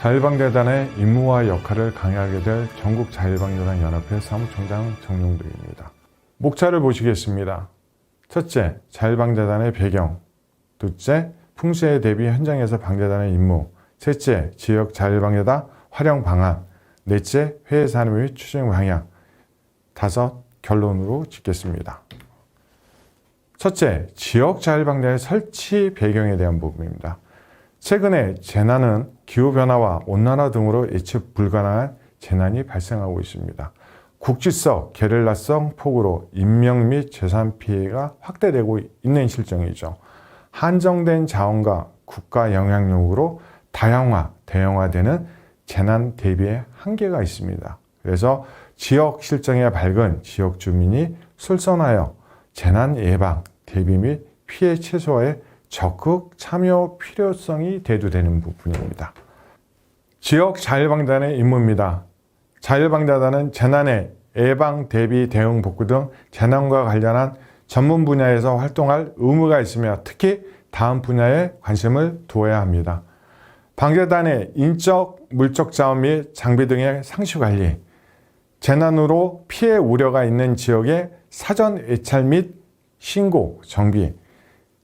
자율방재단의 임무와 역할을 강화하게 될 전국자율방재단 연합회 사무총장 정용덕입니다. 목차를 보시겠습니다. 첫째, 자율방재단의 배경. 둘째, 풍수에 대비 현장에서 방재단의 임무. 셋째, 지역 자율방재단 활용 방안. 넷째, 회의 산업 및 추진 방향. 다섯, 결론으로 짓겠습니다. 첫째, 지역 자율방재단의 설치 배경에 대한 부분입니다. 최근에 재난은 기후변화와 온난화 등으로 예측 불가능한 재난이 발생하고 있습니다. 국지성, 게릴라성 폭우로 인명 및 재산 피해가 확대되고 있는 실정이죠. 한정된 자원과 국가 영향력으로 다양화, 대형화되는 재난 대비에 한계가 있습니다. 그래서 지역 실정에 밝은 지역 주민이 솔선하여 재난 예방, 대비 및 피해 최소화에 적극 참여 필요성이 대두되는 부분입니다. 지역 자율방재단의 임무입니다. 자율방재단은 재난의 예방, 대비, 대응, 복구 등 재난과 관련한 전문 분야에서 활동할 의무가 있으며 특히 다음 분야에 관심을 두어야 합니다. 방재단의 인적, 물적 자원 및 장비 등의 상시 관리, 재난으로 피해 우려가 있는 지역의 사전 예찰 및 신고, 정비,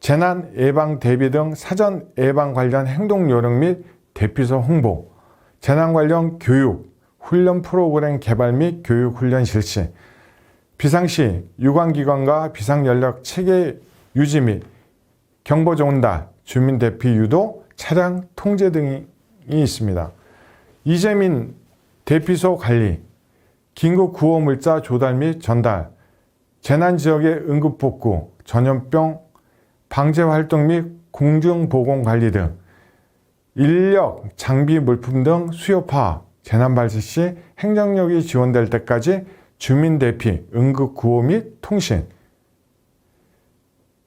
재난 예방 대비 등 사전 예방 관련 행동 요령 및 대피소 홍보, 재난 관련 교육, 훈련 프로그램 개발 및 교육 훈련 실시, 비상시 유관기관과 비상연락 체계 유지 및 경보 전달, 주민 대피 유도, 차량 통제 등이 있습니다. 이재민 대피소 관리, 긴급 구호 물자 조달 및 전달, 재난 지역의 응급 복구, 전염병 방제 활동 및 공중보건 관리 등 인력, 장비, 물품 등 수요 파악, 재난 발생 시 행정력이 지원될 때까지 주민 대피, 응급 구호 및 통신,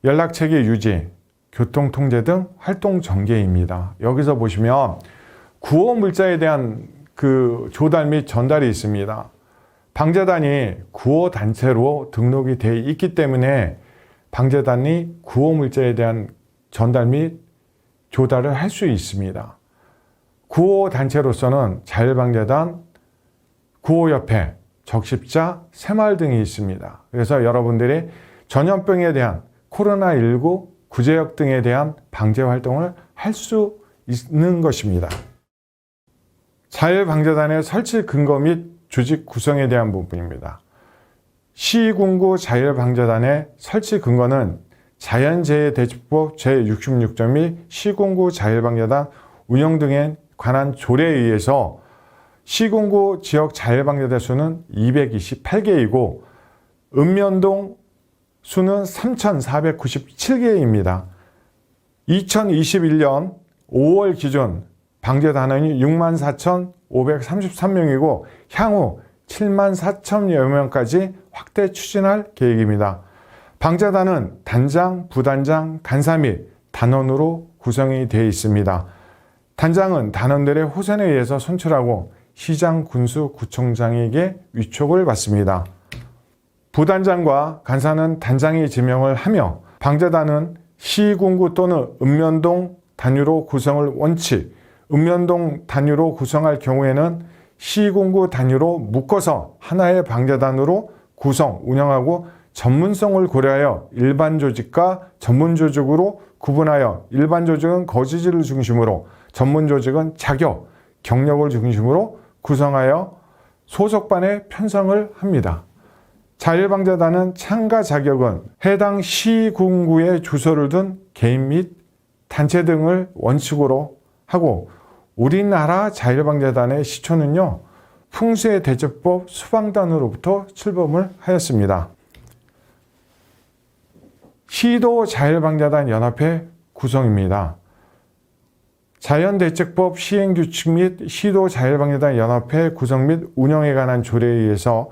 연락체계 유지, 교통 통제 등 활동 전개입니다. 여기서 보시면 구호 물자에 대한 조달 및 전달이 있습니다. 방재단이 구호 단체로 등록이 되어 있기 때문에 방재단이 구호 물자에 대한 전달 및 조달을 할 수 있습니다. 구호 단체로서는 자율방재단, 구호협회, 적십자, 새마을 등이 있습니다. 그래서 여러분들이 전염병에 대한 코로나19, 구제역 등에 대한 방제 활동을 할 수 있는 것입니다. 자율방재단의 설치 근거 및 조직 구성에 대한 부분입니다. 시군구 자율방재단의 설치 근거는 자연재해대책법 제66조 및 시군구 자율방재단 운영 등에 관한 조례에 의해서 시군구 지역 자율방재단 수는 228개이고 읍면동 수는 3,497개입니다. 2021년 5월 기준 방재단원이 64,533명이고 향후 74,000여 명까지 확대 추진할 계획입니다. 방재단은 단장, 부단장, 간사 및 단원으로 구성이 되어 있습니다. 단장은 단원들의 호선에 의해서 선출하고 시장, 군수, 구청장에게 위촉을 받습니다. 부단장과 간사는 단장이 지명을 하며 방재단은 시군구 또는 읍면동 단위로 구성을 원칙, 읍면동 단위로 구성할 경우에는 시군구 단위로 묶어서 하나의 방재단으로 구성, 운영하고 전문성을 고려하여 일반 조직과 전문 조직으로 구분하여 일반 조직은 거주지를 중심으로 전문 조직은 자격, 경력을 중심으로 구성하여 소속반에 편성을 합니다. 자율방재단은 참가 자격은 해당 시군구에 주소를 둔 개인 및 단체 등을 원칙으로 하고 우리나라 자율방재단의 시초는요, 풍수해대책법 수방단으로부터 출범을 하였습니다. 시도 자율방재단 연합회 구성입니다. 자연대책법 시행규칙 및 시도 자율방재단 연합회 구성 및 운영에 관한 조례에 의해서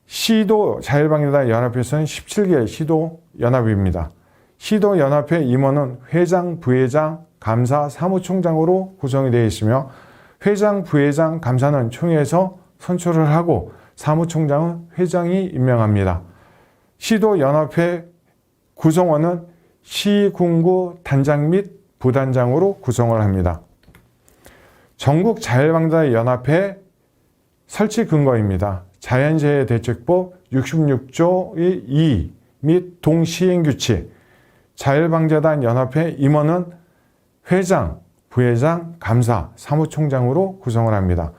시도 자율방재단 연합회에서는 17개 시도 연합입니다. 시도 연합회 임원은 회장, 부회장, 감사, 사무총장으로 구성이 되어 있으며 회장, 부회장, 감사는 총회에서 선출을 하고 사무총장은 회장이 임명합니다. 시도 연합회 구성원은 시군구 단장 및 부단장으로 구성을 합니다. 전국자율방자연합회 설치 근거입니다. 자연재해 대책법 66조의 2 및 동시행규칙, 자율방자단 연합회 임원은 회장, 부회장, 감사, 사무총장으로 구성을 합니다.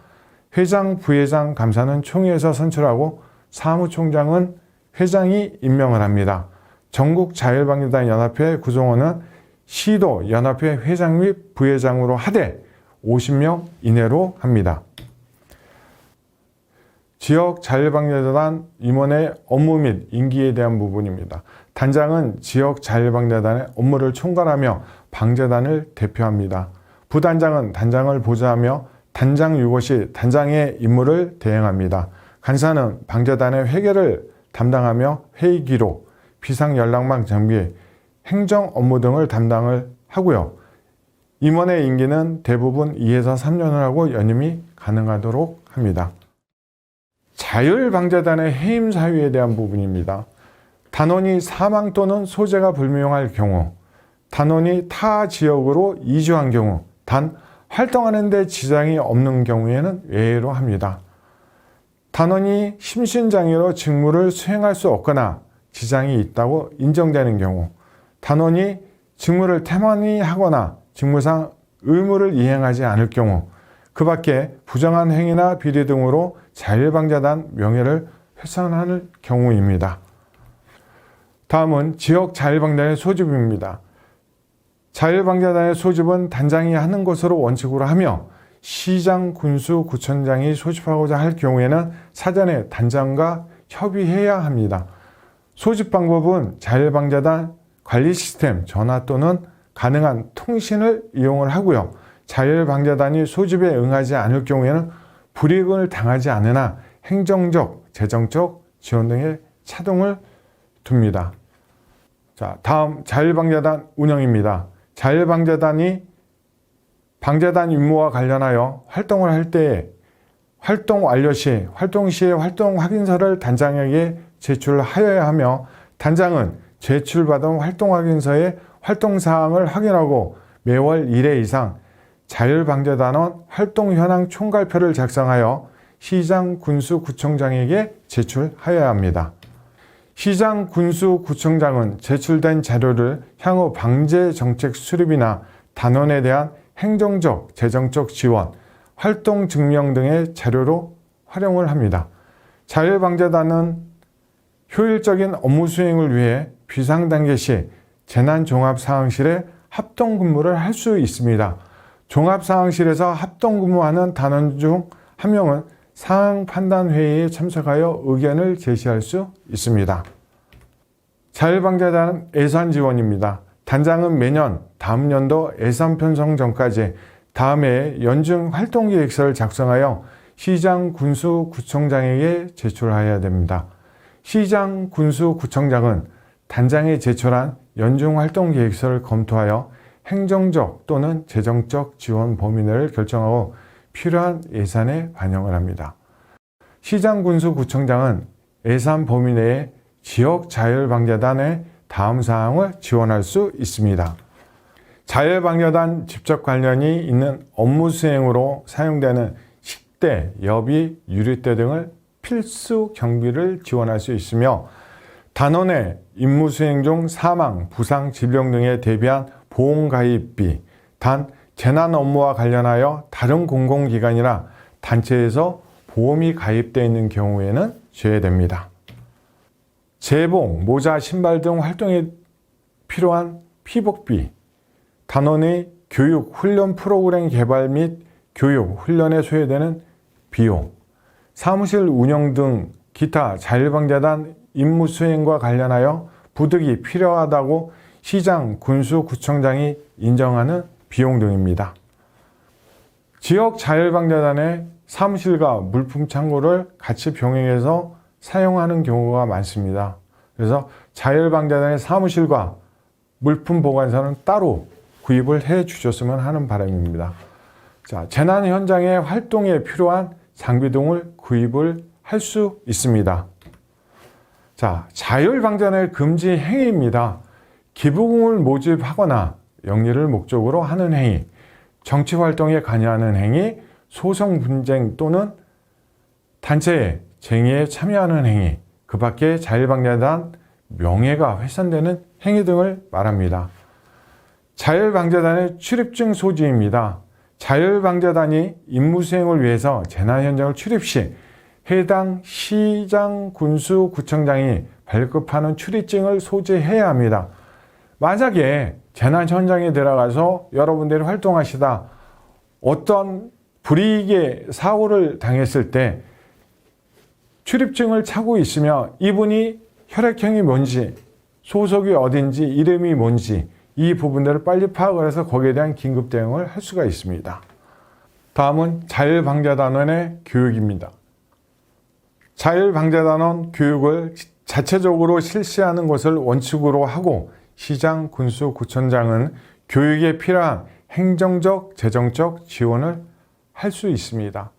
회장, 부회장, 감사는 총회에서 선출하고 사무총장은 회장이 임명을 합니다. 전국자율방자단 연합회 구성원은 시도 연합회 회장 및 부회장으로 하되 50명 이내로 합니다. 지역 자율방자단 임원의 업무 및 임기에 대한 부분입니다. 단장은 지역 자율방자단의 업무를 총괄하며 방자단을 대표합니다. 부단장은 단장을 보좌하며 단장 유고 시 단장의 임무를 대행합니다. 간사는 방자단의 회계를 담당하며 회의 기록, 비상 연락망 정비, 행정 업무 등을 담당을 하고요. 임원의 임기는 대부분 2에서 3년을 하고 연임이 가능하도록 합니다. 자율방자단의 해임 사유에 대한 부분입니다. 단원이 사망 또는 소재가 불명할 경우, 단원이 타 지역으로 이주한 경우, 단 활동하는 데 지장이 없는 경우에는 외회로 합니다. 단원이 심신장애로 직무를 수행할 수 없거나 지장이 있다고 인정되는 경우, 단원이 직무를 태만히 하거나 직무상 의무를 이행하지 않을 경우, 그 밖에 부정한 행위나 비리 등으로 자율방자단 명예를 훼손하는 경우입니다. 다음은 지역 자율방자단의 소집입니다. 자율방자단의 소집은 단장이 하는 것으로 원칙으로 하며 시장, 군수, 구청장이 소집하고자 할 경우에는 사전에 단장과 협의해야 합니다. 소집 방법은 자율방자단 관리 시스템, 전화 또는 가능한 통신을 이용을 하고요. 자율방자단이 소집에 응하지 않을 경우에는 불이익을 당하지 않으나 행정적, 재정적 지원 등의 차등을 둡니다. 자, 다음 자율방자단 운영입니다. 자율방자단이 방자단 임무와 관련하여 활동을 할 때에 활동 완료 시, 활동 시의 활동 확인서를 단장에게 제출하여야 하며 단장은 제출받은 활동 확인서의 활동 사항을 확인하고 매월 1회 이상 자율방자단원 활동 현황 총괄표를 작성하여 시장, 군수, 구청장에게 제출하여야 합니다. 시장, 군수, 구청장은 제출된 자료를 향후 방제 정책 수립이나 단원에 대한 행정적, 재정적 지원, 활동 증명 등의 자료로 활용을 합니다. 자율방자단은 효율적인 업무 수행을 위해 비상단계 시 재난종합상황실에 합동근무를 할 수 있습니다. 종합상황실에서 합동근무하는 단원 중 한 명은 상황판단회의에 참석하여 의견을 제시할 수 있습니다. 자율방자단 예산 지원입니다. 단장은 매년 다음 연도 예산 편성 전까지 다음 해에 연중 활동계획서를 작성하여 시장, 군수, 구청장에게 제출해야 됩니다. 시장, 군수, 구청장은 단장이 제출한 연중 활동계획서를 검토하여 행정적 또는 재정적 지원 범위 내를 결정하고 필요한 예산에 반영을 합니다. 시장, 군수, 구청장은 예산 범위 내에 지역 자율방자단의 다음 사항을 지원할 수 있습니다. 자율방자단 직접 관련이 있는 업무 수행으로 사용되는 식대, 여비, 유리대 등을 필수 경비를 지원할 수 있으며 단원의 임무 수행 중 사망, 부상, 질병 등에 대비한 보험가입비, 단 재난 업무와 관련하여 다른 공공기관이나 단체에서 보험이 가입되어 있는 경우에는 제외됩니다. 제복, 모자, 신발 등 활동에 필요한 피복비, 단원의 교육, 훈련 프로그램 개발 및 교육, 훈련에 소요되는 비용, 사무실 운영 등 기타 자율방자단 임무 수행과 관련하여 부득이 필요하다고 시장, 군수, 구청장이 인정하는 비용 등입니다. 지역 자율방자단의 사무실과 물품 창고를 같이 병행해서 사용하는 경우가 많습니다. 그래서 자율방자단의 사무실과 물품 보관소는 따로 구입을 해 주셨으면 하는 바람입니다. 자, 재난 현장의 활동에 필요한 장비 등을 구입을 할 수 있습니다. 자, 자율방자단의 금지 행위입니다. 기부금을 모집하거나 영리를 목적으로 하는 행위, 정치활동에 관여하는 행위, 소송분쟁 또는 단체의 쟁의에 참여하는 행위, 그 밖에 자율방재단 명예가 훼손되는 행위 등을 말합니다. 자율방재단의 출입증 소지입니다. 자율방재단이 임무수행을 위해서 재난 현장을 출입 시 해당 시장, 군수, 구청장이 발급하는 출입증을 소지해야 합니다. 만약에 재난 현장에 들어가서 여러분들이 활동하시다 어떤 불이익의 사고를 당했을 때 출입증을 차고 있으면 이분이 혈액형이 뭔지, 소속이 어딘지, 이름이 뭔지 이 부분들을 빨리 파악을 해서 거기에 대한 긴급 대응을 할 수가 있습니다. 다음은 자율방재단원의 교육입니다. 자율방재단원 교육을 자체적으로 실시하는 것을 원칙으로 하고 시장, 군수, 구청장은 교육에 필요한 행정적, 재정적 지원을 할 수 있습니다.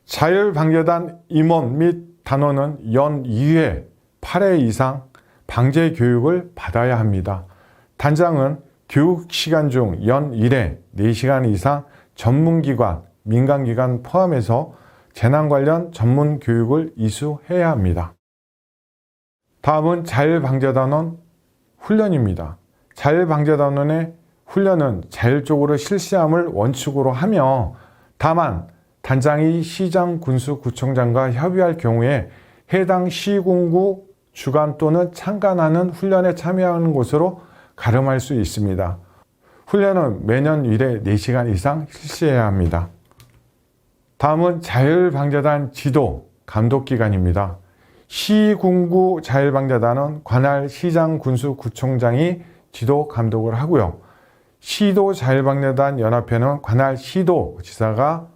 자율방재단 임원 및 단원은 연 2회 8회 이상 방재 교육을 받아야 합니다. 단장은 교육 시간 중 연 1회 4시간 이상 전문기관, 민간기관 포함해서 재난 관련 전문 교육을 이수해야 합니다. 다음은 자율방재단원 훈련입니다. 자율방재단원의 훈련은 자율적으로 실시함을 원칙으로 하며 다만 단장이 시장, 군수, 구청장과 협의할 경우에 해당 시군구 주관 또는 참관하는 훈련에 참여하는 것으로 가름할 수 있습니다. 훈련은 매년 1회 4시간 이상 실시해야 합니다. 다음은 자율방재단 지도, 감독기관입니다. 시군구 자율방재단은 관할 시장, 군수, 구청장이 지도, 감독을 하고요. 시도 자율방재단 연합회는 관할 시도, 지사가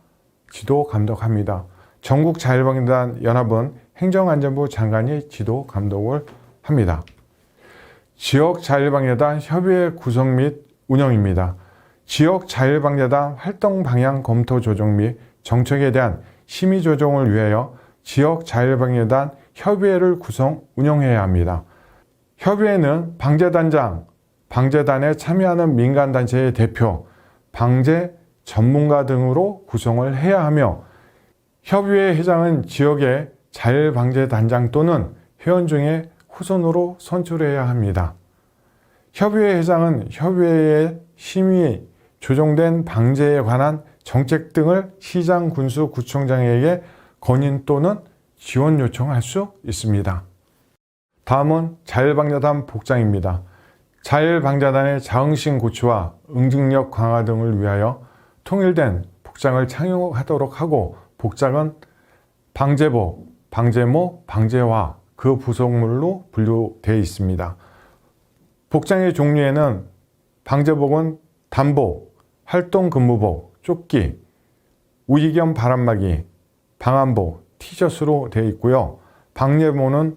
지도, 감독합니다. 전국 자율방재단 연합은 행정안전부 장관이 지도, 감독을 합니다. 지역 자율방재단 협의회 구성 및 운영입니다. 지역 자율방재단 활동 방향 검토 조정 및 정책에 대한 심의 조정을 위하여 지역 자율방재단 협의회를 구성 운영해야 합니다. 협의회는 방재단장, 방재단에 참여하는 민간단체의 대표, 방재 전문가 등으로 구성을 해야 하며 협의회 회장은 지역의 자율방재단장 또는 회원 중에 후손으로 선출해야 합니다. 협의회 회장은 협의회의 심의, 조정된 방재에 관한 정책 등을 시장, 군수, 구청장에게 건의 또는 지원 요청할 수 있습니다. 다음은 자율방재단 복장입니다. 자율방재단의 자긍심 고취와 응징력 강화 등을 위하여 통일된 복장을 착용하도록 하고 복장은 방재복, 방재모, 방재화 그 부속물로 분류되어 있습니다. 복장의 종류에는 방재복은 단복, 활동근무복, 조끼, 우이겸 바람막이, 방한복, 티셔츠로 되어 있고요. 방재모는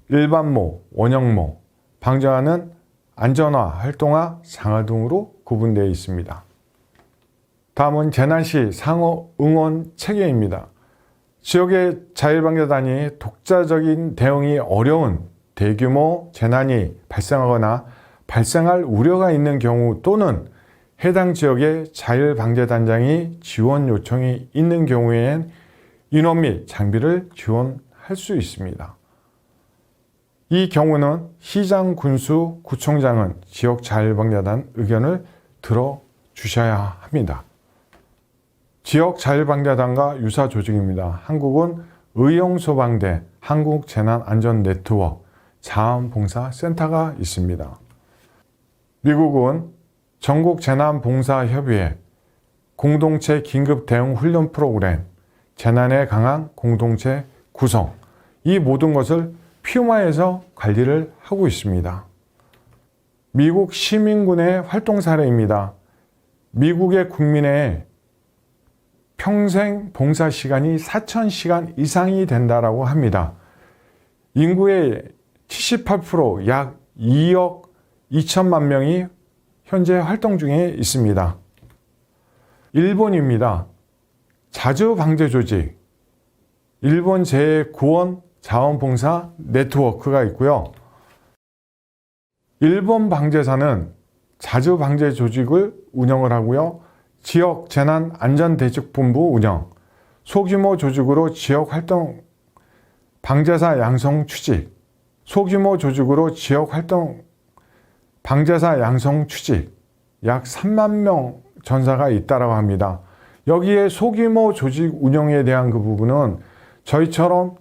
일반모, 원형모, 방재화는 안전화, 활동화, 장화 등으로 구분되어 있습니다. 다음은 재난시 상호 응원 체계입니다. 지역의 자율방재단이 독자적인 대응이 어려운 대규모 재난이 발생하거나 발생할 우려가 있는 경우 또는 해당 지역의 자율방재단장이 지원 요청이 있는 경우에는 인원 및 장비를 지원할 수 있습니다. 이 경우는 시장, 군수, 구청장은 지역 자율방재단 의견을 들어주셔야 합니다. 지역 자율방재단과 유사 조직입니다. 한국은 의용소방대, 한국재난안전네트워크, 자원봉사센터가 있습니다. 미국은 전국재난봉사협의회, 공동체 긴급대응훈련 프로그램, 재난에 강한 공동체 구성, 이 모든 것을 퓨마에서 관리를 하고 있습니다. 미국 시민군의 활동 사례입니다. 미국의 국민의 평생 봉사 시간이 4,000시간 이상이 된다고 합니다. 인구의 78%, 약 2억 2천만 명이 현재 활동 중에 있습니다. 일본입니다. 자주방재조직, 일본 제9원 자원봉사 네트워크가 있고요. 일본 방재사는 자주방재 조직을 운영을 하고요. 지역 재난안전대책본부 운영, 소규모 조직으로 지역 활동 방제사 양성 추직, 소규모 조직으로 지역 활동 방제사 양성 추직, 약 3만 명 전사가 있다고 합니다. 여기에 소규모 조직 운영에 대한 그 부분은 저희처럼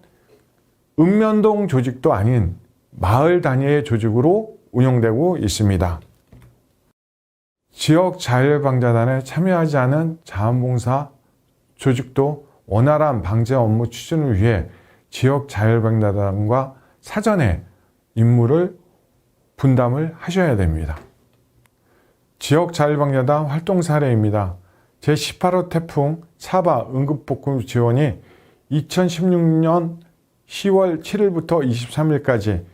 읍면동 조직도 아닌 마을 단위의 조직으로 운영되고 있습니다. 지역 자율방자단에 참여하지 않은 자원봉사 조직도 원활한 방제 업무 추진을 위해 지역 자율방자단과 사전에 임무를 분담을 하셔야 됩니다. 지역 자율방자단 활동 사례입니다. 제18호 태풍 차바 응급복구 지원이 2016년 10월 7일부터 23일까지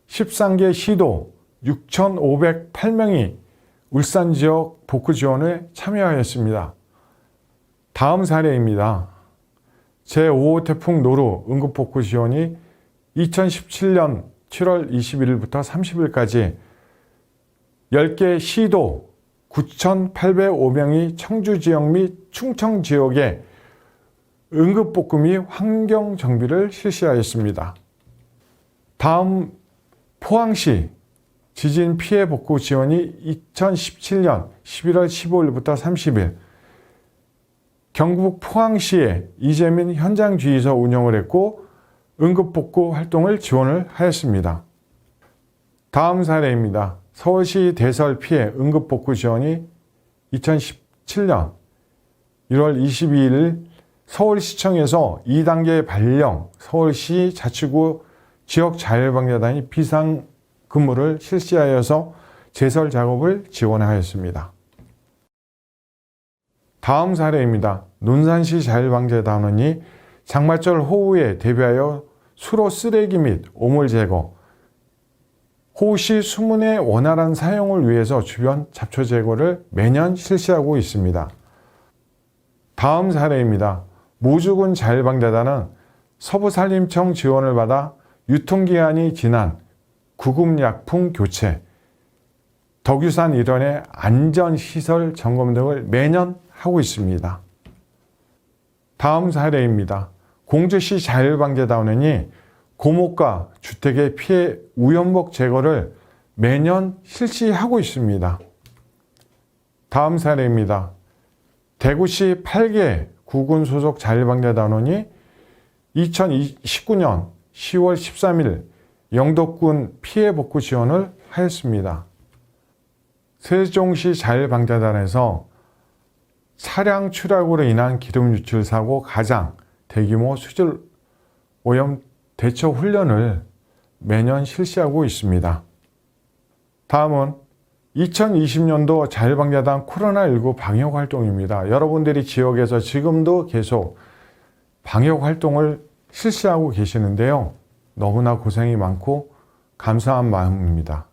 13개 시도 6,508명이 울산 지역 복구 지원에 참여하였습니다. 다음 사례입니다. 제5호 태풍 노루 응급복구 지원이 2017년 7월 21일부터 30일까지 10개 시도 9,805명이 청주 지역 및 충청 지역에 응급복구 및 환경정비를 실시하였습니다. 다음 포항시 지진 피해 복구 지원이 2017년 11월 15일부터 30일 경북 포항시에 이재민 현장주의소 운영을 했고 응급복구 활동을 지원을 하였습니다. 다음 사례입니다. 서울시 대설 피해 응급복구 지원이 2017년 1월 22일 서울시청에서 2단계 발령 서울시 자치구 지역자율방자단이 비상근무를 실시하여서 제설 작업을 지원하였습니다. 다음 사례입니다. 논산시 자율방자단원이 장마철 호우에 대비하여 수로 쓰레기 및 오물 제거, 호우시 수문의 원활한 사용을 위해서 주변 잡초 제거를 매년 실시하고 있습니다. 다음 사례입니다. 모주군 자율방자단은 서부산림청 지원을 받아 유통기한이 지난 구급약품 교체, 덕유산 일원의 안전시설 점검 등을 매년 하고 있습니다. 다음 사례입니다. 공주시 자율방자단원이 고목과 주택의 피해 우연목 제거를 매년 실시하고 있습니다. 다음 사례입니다. 대구시 8개 구군 소속 자율방자단원이 2019년 10월 13일 영덕군 피해 복구 지원을 하였습니다. 세종시 자율방자단에서 차량 추락으로 인한 기름 유출 사고 가장 대규모 수질 오염 대처 훈련을 매년 실시하고 있습니다. 다음은 2020년도 자율방자단 코로나19 방역 활동입니다. 여러분들이 지역에서 지금도 계속 방역 활동을 실시하고 계시는데요. 너무나 고생이 많고 감사한 마음입니다.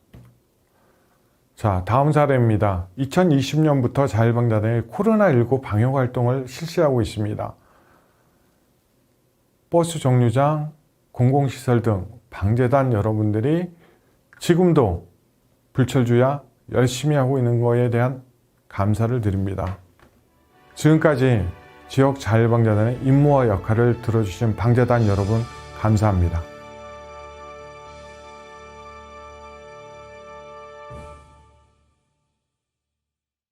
자, 다음 사례입니다. 2020년부터 자율방자단이 코로나19 방역 활동을 실시하고 있습니다. 버스 정류장, 공공시설 등 방재단 여러분들이 지금도 불철주야 열심히 하고 있는 것에 대한 감사를 드립니다. 지금까지 지역 자율방자단의 임무와 역할을 들어주신 방재단 여러분 감사합니다.